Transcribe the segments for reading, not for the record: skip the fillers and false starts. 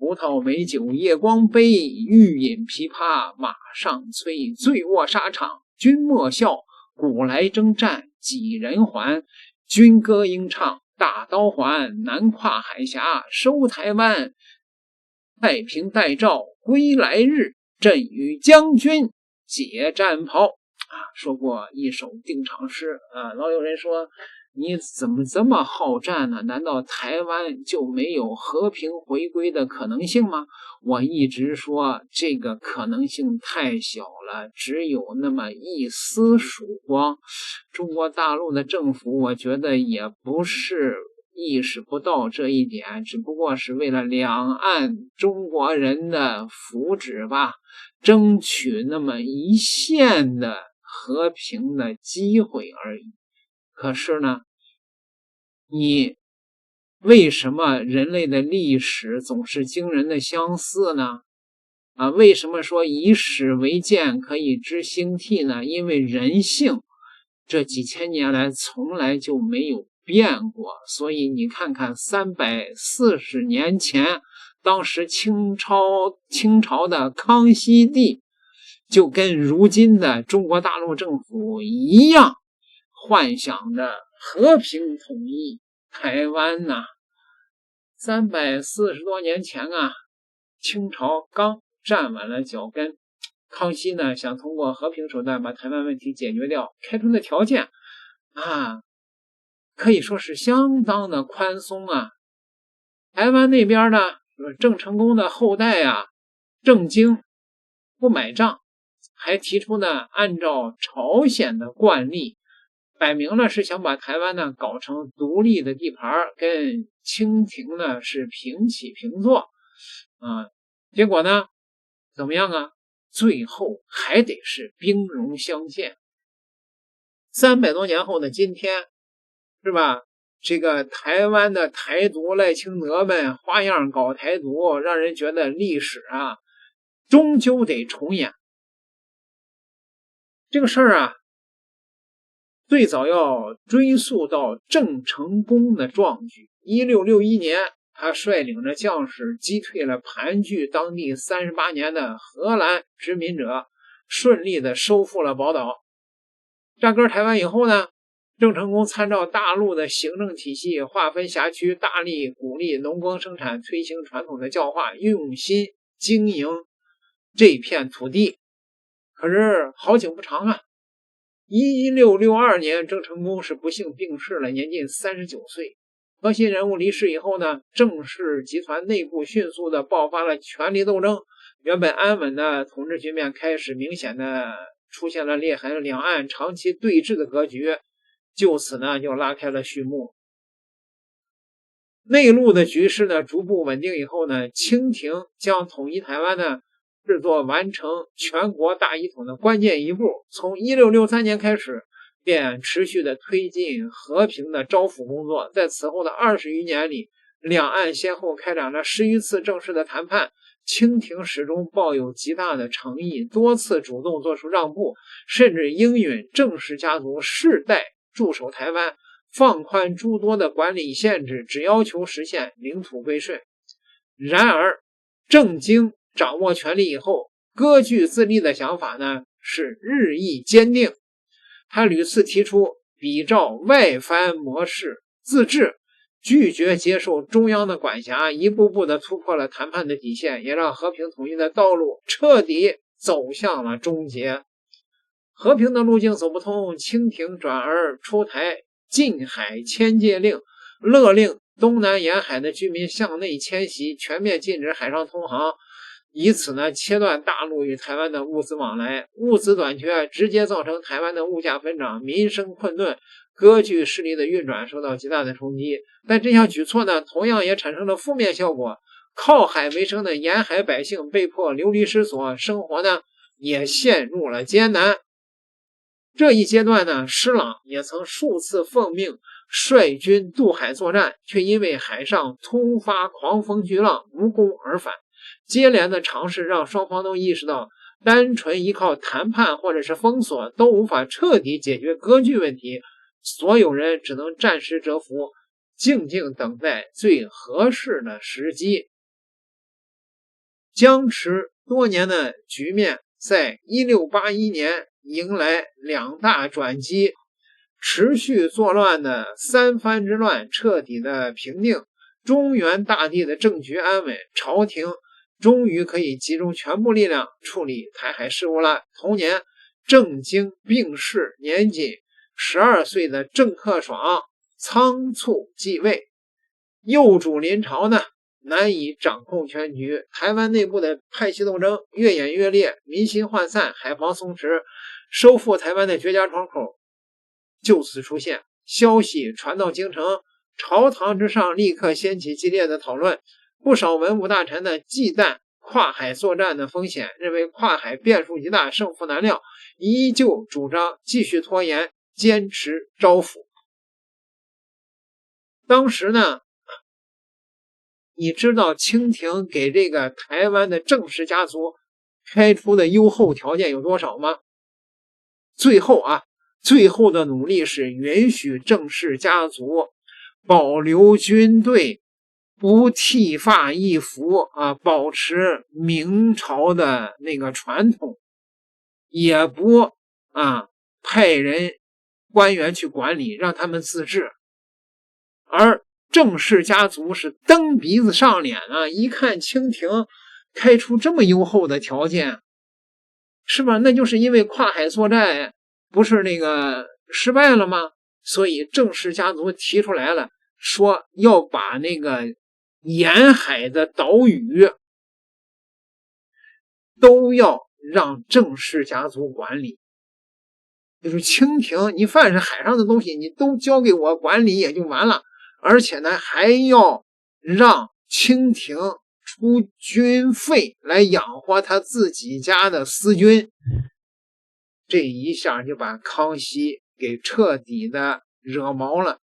葡萄美酒夜光杯，欲饮琵琶马上催。醉卧沙场君莫笑，古来征战几人还？军歌应唱大刀还，南跨海峡收台湾。太平待诏归来日，朕与将军解战袍。说过一首定场诗老有人说，你怎么这么好战呢？难道台湾就没有和平回归的可能性吗？我一直说这个可能性太小了，只有那么一丝曙光。中国大陆的政府我觉得也不是意识不到这一点，只不过是为了两岸中国人的福祉吧，争取那么一线的和平的机会而已。可是呢，你为什么人类的历史总是惊人的相似呢？为什么说以史为鉴可以知兴替呢？因为人性这几千年来从来就没有变过。所以你看看340年前，当时清朝的康熙帝就跟如今的中国大陆政府一样，幻想着和平统一台湾呐。340多年前清朝刚站稳了脚跟，康熙呢想通过和平手段把台湾问题解决掉，开出的条件可以说是相当的宽松台湾那边呢，郑成功的后代郑经不买账，还提出呢按照朝鲜的惯例，摆明了是想把台湾呢搞成独立的地盘，跟清廷呢是平起平坐结果呢怎么样最后还得是兵戎相见。300多年后的今天，是吧？这个台湾的台独赖清德们花样搞台独，让人觉得历史终究得重演。这个事儿最早要追溯到郑成功的壮举。1661年，他率领着将士击退了盘踞当地38年的荷兰殖民者，顺利的收复了宝岛。占根台湾以后呢，郑成功参照大陆的行政体系，划分辖区，大力鼓励农耕生产，推行传统的教化，用心经营这片土地。可是好景不长1662年，郑成功是不幸病逝了，年近39岁。核心人物离世以后呢，郑氏集团内部迅速的爆发了权力斗争，原本安稳的统治局面开始明显的出现了裂痕，两岸长期对峙的格局就此呢就拉开了序幕。内陆的局势呢逐步稳定以后呢，清廷将统一台湾呢制作完成全国大一统的关键一步。从1663年开始，便持续的推进和平的招抚工作。在此后的20余年里，两岸先后开展了10余次正式的谈判，清廷始终抱有极大的诚意，多次主动做出让步，甚至应允郑氏家族世代驻守台湾，放宽诸多的管理限制，只要求实现领土归顺。然而郑经掌握权力以后，割据自立的想法呢是日益坚定。他屡次提出比照外藩模式自治，拒绝接受中央的管辖，一步步的突破了谈判的底线，也让和平统一的道路彻底走向了终结。和平的路径走不通，清廷转而出台禁海迁界令，勒令东南沿海的居民向内迁徙，全面禁止海上通航，以此呢切断大陆与台湾的物资往来。物资短缺直接造成台湾的物价飞涨，民生困顿，割据势力的运转受到极大的冲击。但这项举措呢同样也产生了负面效果，靠海为生的沿海百姓被迫流离失所，生活呢也陷入了艰难。这一阶段呢，施琅也曾数次奉命率军渡海作战，却因为海上突发狂风巨浪无功而返。接连的尝试让双方都意识到，单纯依靠谈判或者是封锁都无法彻底解决割据问题，所有人只能暂时蛰伏，静静等待最合适的时机。僵持多年的局面在1681年迎来2大转机，持续作乱的三藩之乱彻底的平定，中原大地的政局安稳，朝廷终于可以集中全部力量处理台海事务了。同年，郑经病逝，年仅12岁的郑克爽仓促继位，幼主临朝呢，难以掌控全局，台湾内部的派系斗争越演越烈，民心涣散，海防松弛，收复台湾的绝佳窗口就此出现。消息传到京城，朝堂之上立刻掀起激烈的讨论，不少文武大臣呢忌惮跨海作战的风险，认为跨海变数极大，胜负难料，依旧主张继续拖延，坚持招抚。当时呢，你知道清廷给这个台湾的郑氏家族开出的优厚条件有多少吗？最后的努力是允许郑氏家族保留军队，不剃发易服保持明朝的那个传统，也不派人官员去管理，让他们自治。而郑氏家族是蹬鼻子上脸一看清廷开出这么优厚的条件，是吧？那就是因为跨海作战不是那个失败了吗？所以郑氏家族提出来了，说要把那个沿海的岛屿都要让郑氏家族管理。就是清廷，你凡是海上的东西你都交给我管理也就完了，而且呢还要让清廷出军费来养活他自己家的私军。这一下就把康熙给彻底的惹毛了。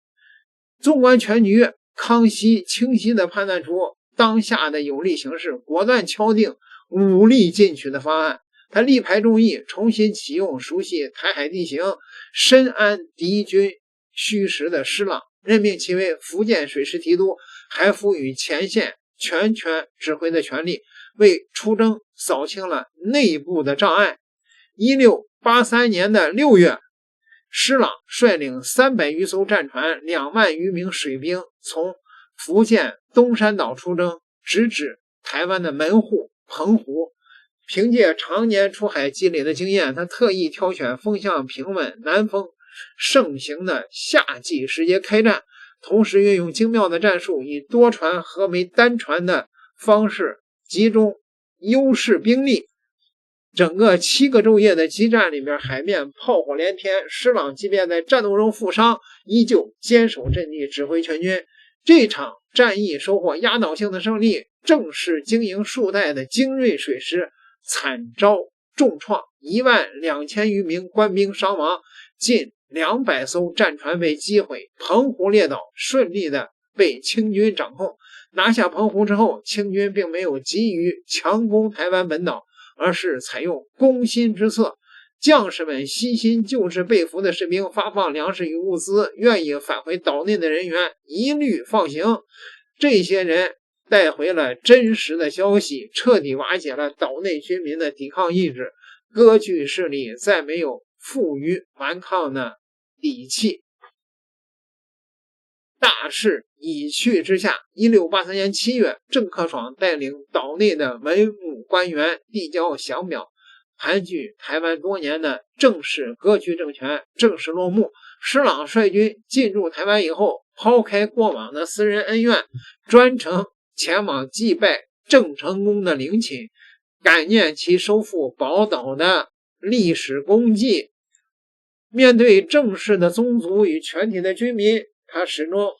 纵观全局，康熙清晰地判断出当下的有利形势，果断敲定武力进取的方案。他力排众议，重新启用熟悉台海地形、深谙敌军虚实的施琅，任命其为福建水师提督，还赋予前线全权指挥的权利，为出征扫清了内部的障碍。1683年的6月，施琅率领300余艘战船、2万余名水兵，从福建东山岛出征，直指台湾的门户澎湖。凭借常年出海积累的经验，他特意挑选风向平稳、南风盛行的夏季时节开战，同时运用精妙的战术，以多船合为单船的方式集中优势兵力。整个7个昼夜的激战里面，海面炮火连天，施琅即便在战斗中负伤，依旧坚守阵地，指挥全军。这场战役收获压倒性的胜利，正是经营数代的精锐水师惨遭重创，12000余名官兵伤亡，近200艘战船被击毁，澎湖列岛顺利的被清军掌控。拿下澎湖之后，清军并没有急于强攻台湾本岛，而是采用攻心之策。将士们悉心救治被俘的士兵，发放粮食与物资，愿意返回岛内的人员一律放行。这些人带回了真实的消息，彻底瓦解了岛内军民的抵抗意志，割据势力再没有负隅顽抗的底气。大势已去之下，1683年7月，郑克爽带领岛内的文武官员递交降表，盘踞台湾多年的郑氏割据政权正式落幕。施琅率军进入台湾以后，抛开过往的私人恩怨，专程前往祭拜郑成功的陵寝，感念其收复宝岛的历史功绩。面对郑氏的宗族与全体的军民，他始终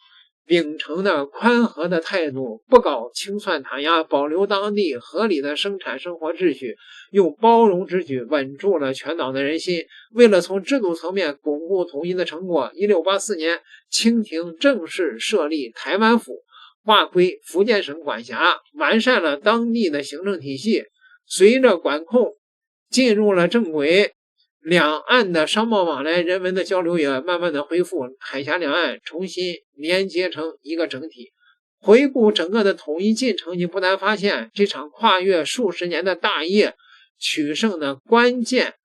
秉承的宽和的态度，不搞清算打压，保留当地合理的生产生活秩序，用包容之举稳住了全岛的人心。为了从制度层面巩固统一的成果，1684年清廷正式设立台湾府，划归福建省管辖，完善了当地的行政体系。随着管控进入了正轨，两岸的商贸往来、人文的交流也慢慢的恢复，海峡两岸重新连接成一个整体。回顾整个的统一进程，你不难发现，这场跨越数十年的大业取胜的关键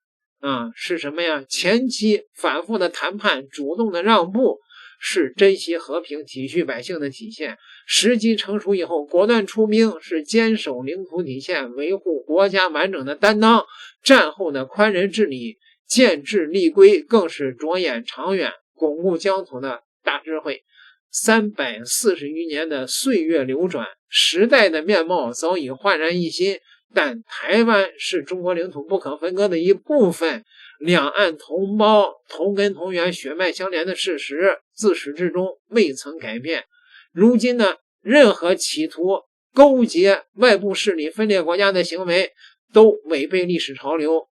是什么呀？前期反复的谈判，主动的让步，是珍惜和平、体恤百姓的体现。时机成熟以后，果断出兵，是坚守领土底线，维护国家完整的担当。战后的宽仁治理、建制立规，更是着眼长远、巩固疆土的大智慧。340余年的岁月流转，时代的面貌早已焕然一新，但台湾是中国领土不可分割的一部分，两岸同胞同根同源、血脉相连的事实自始至终未曾改变。如今呢，任何企图勾结外部势力分裂国家的行为都违背历史潮流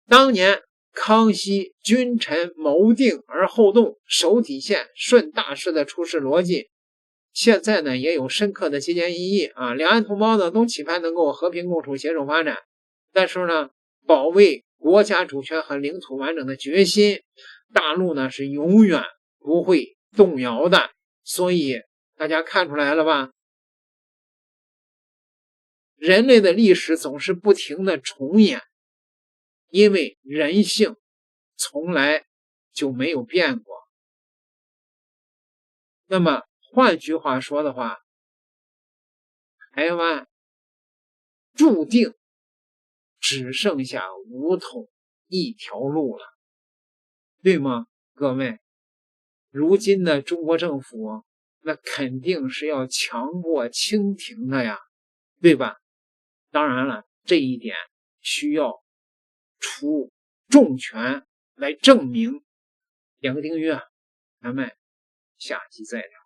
当年康熙君臣谋定而后动，守底线，顺大势的处事逻辑，现在呢也有深刻的借鉴意义两岸同胞呢都期盼能够和平共处、携手发展，但是呢，保卫国家主权和领土完整的决心，大陆呢是永远不会动摇的。所以大家看出来了吧？人类的历史总是不停的重演，因为人性从来就没有变过。那么换句话说的话，台湾注定只剩下武统一条路了，对吗？各位，如今的中国政府那肯定是要强过清廷的呀，对吧？当然了，这一点需要出重拳来证明。点个订阅，咱们下期再聊。